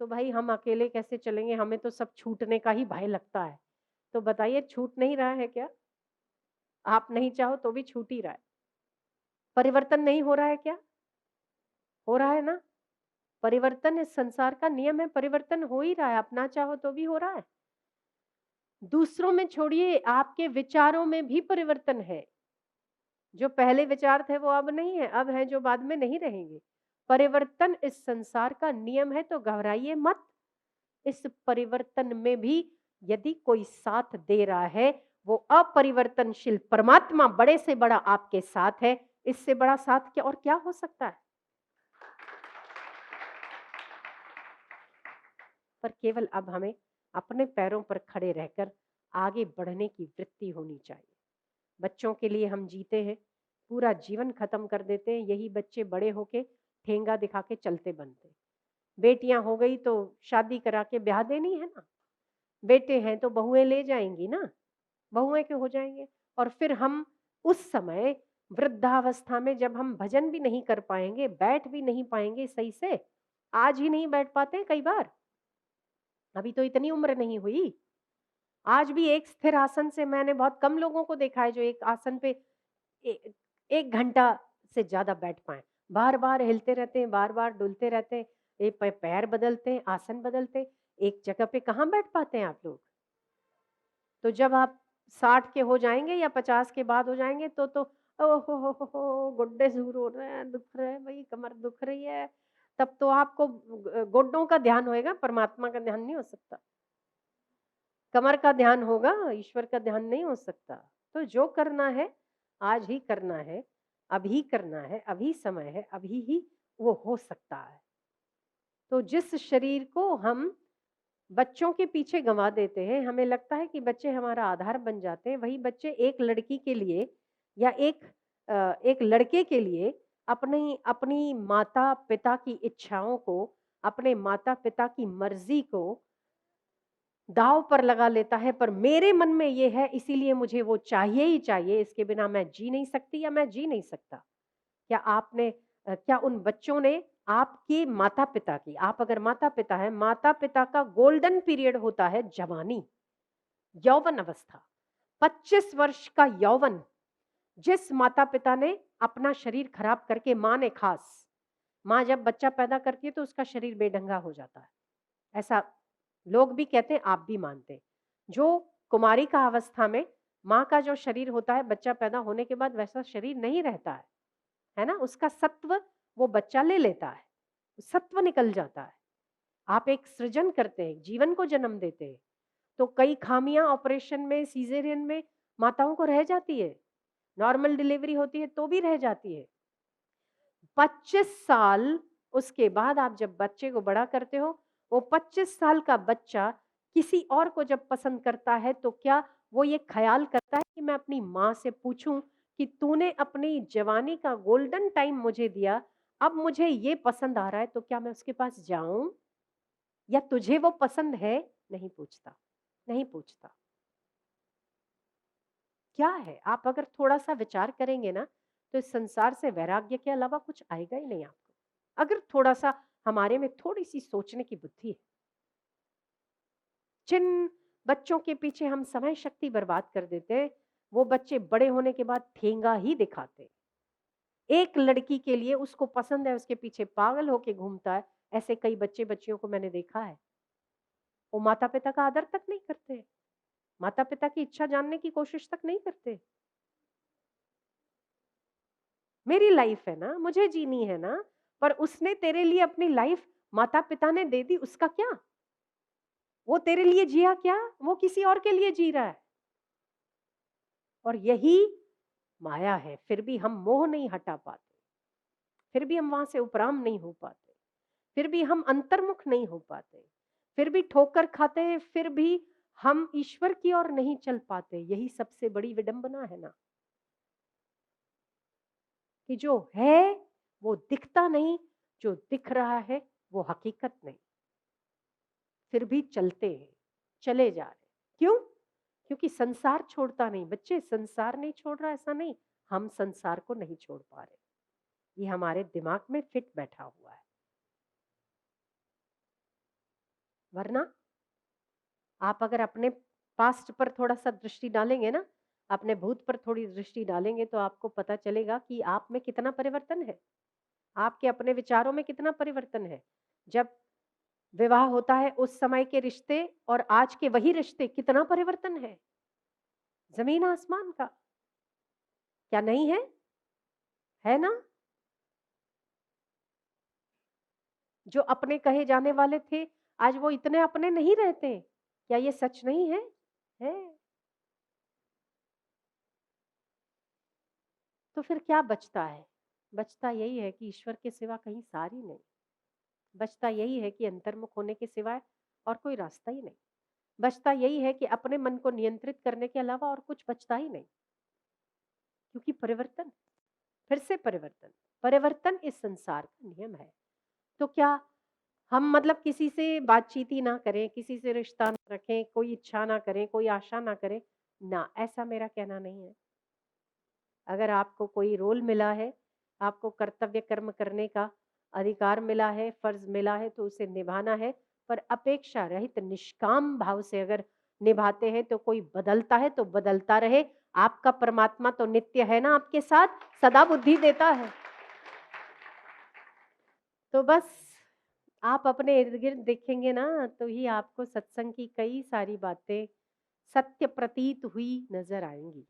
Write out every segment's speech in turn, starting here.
तो भाई हम अकेले कैसे चलेंगे, हमें तो सब छूटने का ही भय लगता है। तो बताइए छूट नहीं रहा है क्या? आप नहीं चाहो तो भी छूट ही रहा है। परिवर्तन नहीं हो रहा है क्या? हो रहा है ना? परिवर्तन इस संसार का नियम है, परिवर्तन हो ही रहा है, आप ना चाहो तो भी हो रहा है। दूसरों में छोड़िए, आपके विचारों में भी परिवर्तन है। जो पहले विचार थे वो अब नहीं है, अब है जो बाद में नहीं रहेंगे। परिवर्तन इस संसार का नियम है, तो घबराइए मत। इस परिवर्तन में भी यदि कोई साथ दे रहा है, वो अपरिवर्तनशील परमात्मा बड़े से बड़ा आपके साथ है। इससे बड़ा साथ क्या और क्या हो सकता है? पर केवल अब हमें अपने पैरों पर खड़े रहकर आगे बढ़ने की वृत्ति होनी चाहिए। बच्चों के लिए हम जीते हैं, पूरा जीवन खत्म कर देते हैं, यही बच्चे बड़े होके ठेंगा दिखा के चलते बनते। बेटियां हो गई तो शादी करा के ब्याह देनी है ना, बेटे हैं तो बहुएं ले जाएंगी ना, बहुएं क्यों हो जाएंगे। और फिर हम उस समय वृद्धावस्था में जब हम भजन भी नहीं कर पाएंगे, बैठ भी नहीं पाएंगे सही से, आज ही नहीं बैठ पाते कई बार, अभी तो इतनी उम्र नहीं हुई। आज भी एक स्थिर आसन से मैंने बहुत कम लोगों को देखा है जो एक आसन पे ए, 1 घंटा से ज्यादा बैठ पाए। बार बार हिलते रहते हैं, बार बार डुलते रहते हैं, पैर बदलते हैं, आसन बदलते हैं, एक जगह पे कहाँ बैठ पाते हैं आप लोग। तो जब आप 60 के हो जाएंगे या 50 के बाद हो जाएंगे तो ओ हो गुड्डे दूर हो रहे हैं, दुख रहे हैं भाई, कमर दुख रही है, तब तो आपको गुड्डों का ध्यान होएगा, परमात्मा का ध्यान नहीं हो सकता। कमर का ध्यान होगा, ईश्वर का ध्यान नहीं हो सकता। तो जो करना है आज ही करना है, अभी करना है, अभी समय है, अभी ही वो हो सकता है। तो जिस शरीर को हम बच्चों के पीछे गंवा देते हैं, हमें लगता है कि बच्चे हमारा आधार बन जाते हैं, वही बच्चे एक लड़की के लिए या एक लड़के के लिए अपनी अपनी माता पिता की इच्छाओं को, अपने माता पिता की मर्जी को दांव पर लगा लेता है। पर मेरे मन में ये है इसीलिए मुझे वो चाहिए ही चाहिए, इसके बिना मैं जी नहीं सकती या मैं जी नहीं सकता। क्या उन बच्चों ने आपके माता पिता की, आप अगर माता पिता है, माता पिता का गोल्डन पीरियड होता है जवानी, यौवन अवस्था, 25 वर्ष का यौवन, जिस माता पिता ने अपना शरीर खराब करके, माँ ने खास, माँ जब बच्चा पैदा करती है तो उसका शरीर बेढंगा हो जाता है, ऐसा लोग भी कहते हैं, आप भी मानते हैं। जो कुमारी का अवस्था में माँ का जो शरीर होता है, बच्चा पैदा होने के बाद वैसा शरीर नहीं रहता है ना, उसका सत्व वो बच्चा ले लेता है, सत्व निकल जाता है। आप एक सृजन करते हैं, जीवन को जन्म देते हैं, तो कई खामियां ऑपरेशन में, सीजेरियन में माताओं को रह जाती है, नॉर्मल डिलीवरी होती है तो भी रह जाती है। 25 साल उसके बाद आप जब बच्चे को बड़ा करते हो, वो 25 साल का बच्चा किसी और को जब पसंद करता है तो क्या वो ये ख्याल करता है कि मैं अपनी माँ से पूछूं कि तूने अपनी जवानी का गोल्डन टाइम मुझे दिया, अब मुझे ये पसंद आ रहा है तो क्या मैं उसके पास जाऊं, या तुझे वो पसंद है? नहीं पूछता, नहीं पूछता। क्या है, आप अगर थोड़ा सा विचार करेंगे ना, तो इस संसार से वैराग्य के अलावा कुछ आएगा ही नहीं आपको, अगर थोड़ा सा हमारे में थोड़ी सी सोचने की बुद्धि है। जिन बच्चों के पीछे हम समय शक्ति बर्बाद कर देते हैं, वो बच्चे बड़े होने के बाद ठेंगा ही दिखाते हैं। एक लड़की के लिए उसको पसंद है, उसके पीछे पागल होके घूमता है, ऐसे कई बच्चे बच्चियों को मैंने देखा है। वो माता पिता का आदर तक नहीं करते, माता पिता की इच्छा जानने की कोशिश तक नहीं करते। मेरी लाइफ है ना, मुझे जीनी है ना, पर उसने तेरे लिए अपनी लाइफ माता पिता ने दे दी, उसका क्या? वो तेरे लिए जिया क्या? वो किसी और के लिए जी रहा है। और यही माया है, फिर भी हम मोह नहीं हटा पाते, फिर भी हम वहां से उपराम नहीं हो पाते, फिर भी हम अंतर्मुख नहीं हो पाते, फिर भी ठोकर खाते हैं, फिर भी हम ईश्वर की ओर नहीं चल पाते। यही सबसे बड़ी विडंबना है ना, कि जो है वो दिखता नहीं, जो दिख रहा है वो हकीकत नहीं, फिर भी चलते हैं, चले जा रहे हैं। क्यों? क्योंकि संसार छोड़ता नहीं। बच्चे, संसार नहीं छोड़ रहा ऐसा नहीं, हम संसार को नहीं छोड़ पा रहे, ये हमारे दिमाग में फिट बैठा हुआ है। वरना आप अगर अपने पास्ट पर थोड़ा सा दृष्टि डालेंगे ना, अपने भूत पर थोड़ी दृष्टि डालेंगे, तो आपको पता चलेगा कि आप में कितना परिवर्तन है, आपके अपने विचारों में कितना परिवर्तन है। जब विवाह होता है उस समय के रिश्ते और आज के वही रिश्ते, कितना परिवर्तन है, जमीन आसमान का। क्या नहीं है? है ना? जो अपने कहे जाने वाले थे, आज वो इतने अपने नहीं रहते। क्या ये सच नहीं है? है। तो फिर क्या बचता है? बचता यही है कि ईश्वर के सिवा कहीं सार ही नहीं। बचता यही है कि अंतर्मुख होने के सिवाय और कोई रास्ता ही नहीं। बचता यही है कि अपने मन को नियंत्रित करने के अलावा और कुछ बचता ही नहीं। क्योंकि परिवर्तन, फिर से परिवर्तन, परिवर्तन इस संसार का नियम है। तो क्या हम मतलब किसी से बातचीत ही ना करें, किसी से रिश्ता ना रखें, कोई इच्छा ना करें, कोई आशा ना करें? ना, ऐसा मेरा कहना नहीं है। अगर आपको कोई रोल मिला है, आपको कर्तव्य कर्म करने का अधिकार मिला है, फर्ज मिला है, तो उसे निभाना है। पर अपेक्षा रहित निष्काम भाव से अगर निभाते हैं तो कोई बदलता है तो बदलता रहे। आपका परमात्मा तो नित्य है ना, आपके साथ सदा बुद्धि देता है। तो बस आप अपने इर्द गिर्द देखेंगे ना, तो ही आपको सत्संग की कई सारी बातें सत्य प्रतीत हुई नजर आएंगी।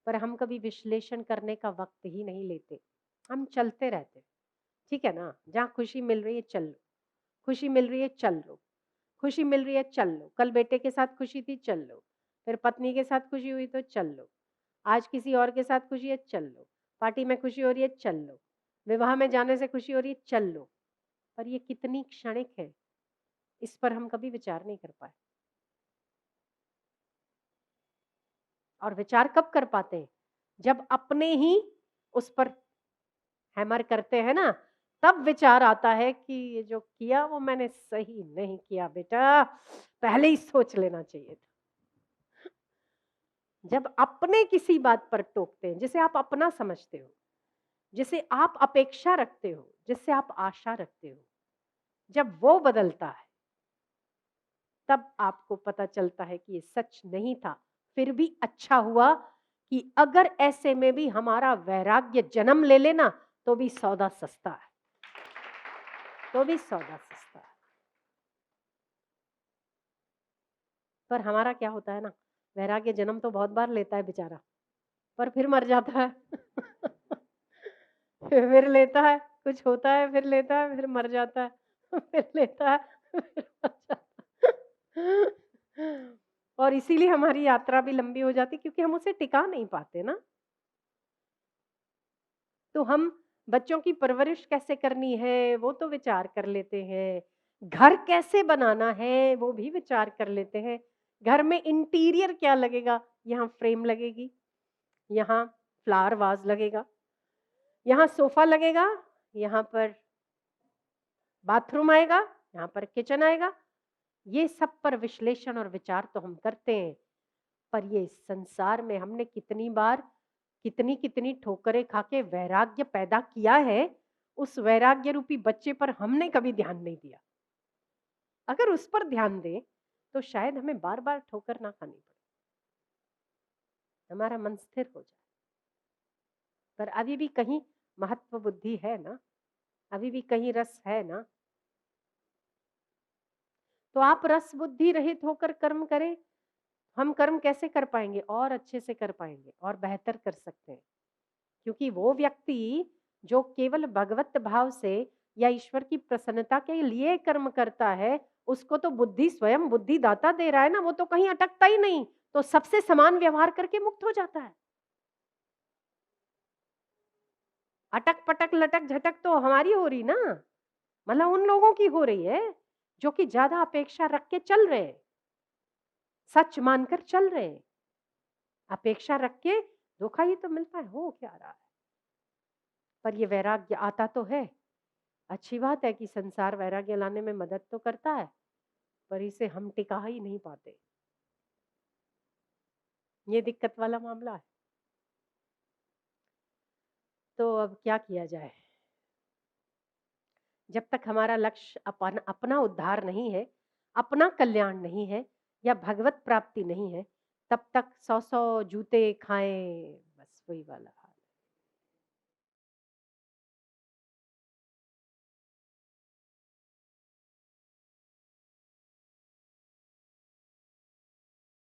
पर हम कभी विश्लेषण करने का वक्त ही नहीं लेते, हम चलते रहते। ठीक है ना? जहाँ खुशी मिल रही है चल लो, खुशी मिल रही है चल लो, खुशी मिल रही है चल लो। कल बेटे के साथ खुशी थी, चल लो। फिर पत्नी के साथ खुशी हुई तो चल लो। आज किसी और के साथ खुशी है, चल लो। पार्टी में खुशी हो रही है, चल लो। विवाह में जाने से खुशी हो रही है, चल लो। पर ये कितनी क्षणिक है, इस पर हम कभी विचार नहीं कर पाए। और विचार कब कर पाते हैं? जब अपने ही उस पर हैमर करते हैं ना, तब विचार आता है कि ये जो किया वो मैंने सही नहीं किया बेटा, पहले ही सोच लेना चाहिए था। जब अपने किसी बात पर टोकते हैं, जिसे आप अपना समझते हो, जिसे आप अपेक्षा रखते हो, जिससे आप आशा रखते हो, जब वो बदलता है, तब आपको पता चलता है कि ये सच नहीं था। फिर भी अच्छा हुआ कि अगर ऐसे में भी हमारा वैराग्य जन्म ले लेना, तो भी सौदा सस्ता है, तो भी सौदा सस्ता है। पर हमारा क्या होता है ना, वैराग्य जन्म तो बहुत बार लेता है बेचारा, पर फिर मर जाता है। फिर लेता है, कुछ होता है, फिर लेता है, फिर मर जाता है। फिर लेता है, फिर मर जाता है। और इसीलिए हमारी यात्रा भी लंबी हो जाती, क्योंकि हम उसे टिका नहीं पाते ना। तो हम बच्चों की परवरिश कैसे करनी है वो तो विचार कर लेते हैं, घर कैसे बनाना है वो भी विचार कर लेते हैं। घर में इंटीरियर क्या लगेगा, यहाँ फ्रेम लगेगी, यहाँ फ्लावर वाज लगेगा, यहाँ सोफा लगेगा, यहाँ पर बाथरूम आएगा, यहाँ पर किचन आएगा। ये सब पर विश्लेषण और विचार तो हम करते हैं। पर ये संसार में हमने कितनी बार कितनी कितनी ठोकरें खा के वैराग्य पैदा किया है, उस वैराग्य रूपी बच्चे पर हमने कभी ध्यान नहीं दिया। अगर उस पर ध्यान दें तो शायद हमें बार बार ठोकर ना खानी पड़े, हमारा मन स्थिर हो जाए। पर अभी भी कहीं महत्व बुद्धि है ना, अभी भी कहीं रस है ना। तो आप रस बुद्धि रहित होकर कर्म करें। हम कर्म कैसे कर पाएंगे? और अच्छे से कर पाएंगे और बेहतर कर सकते हैं। क्योंकि वो व्यक्ति जो केवल भगवत भाव से या ईश्वर की प्रसन्नता के लिए कर्म करता है, उसको तो बुद्धि स्वयं बुद्धि दाता दे रहा है ना, वो तो कहीं अटकता ही नहीं, तो सबसे समान व्यवहार करके मुक्त हो जाता है। अटक पटक लटक झटक तो हमारी हो रही ना, मतलब उन लोगों की हो रही है जो कि ज्यादा अपेक्षा रख के चल रहे हैं, सच मानकर चल रहे हैं। अपेक्षा रख के धोखा ही तो मिलता है, हो क्या रहा है। पर ये वैराग्य आता तो है, अच्छी बात है कि संसार वैराग्य लाने में मदद तो करता है, पर इसे हम टिका ही नहीं पाते। ये दिक्कत वाला मामला है। तो अब क्या किया जाए? जब तक हमारा लक्ष्य अपना उद्धार नहीं है, अपना कल्याण नहीं है या भगवत प्राप्ति नहीं है, तब तक 100-100 जूते खाएँ, बस वही वाला।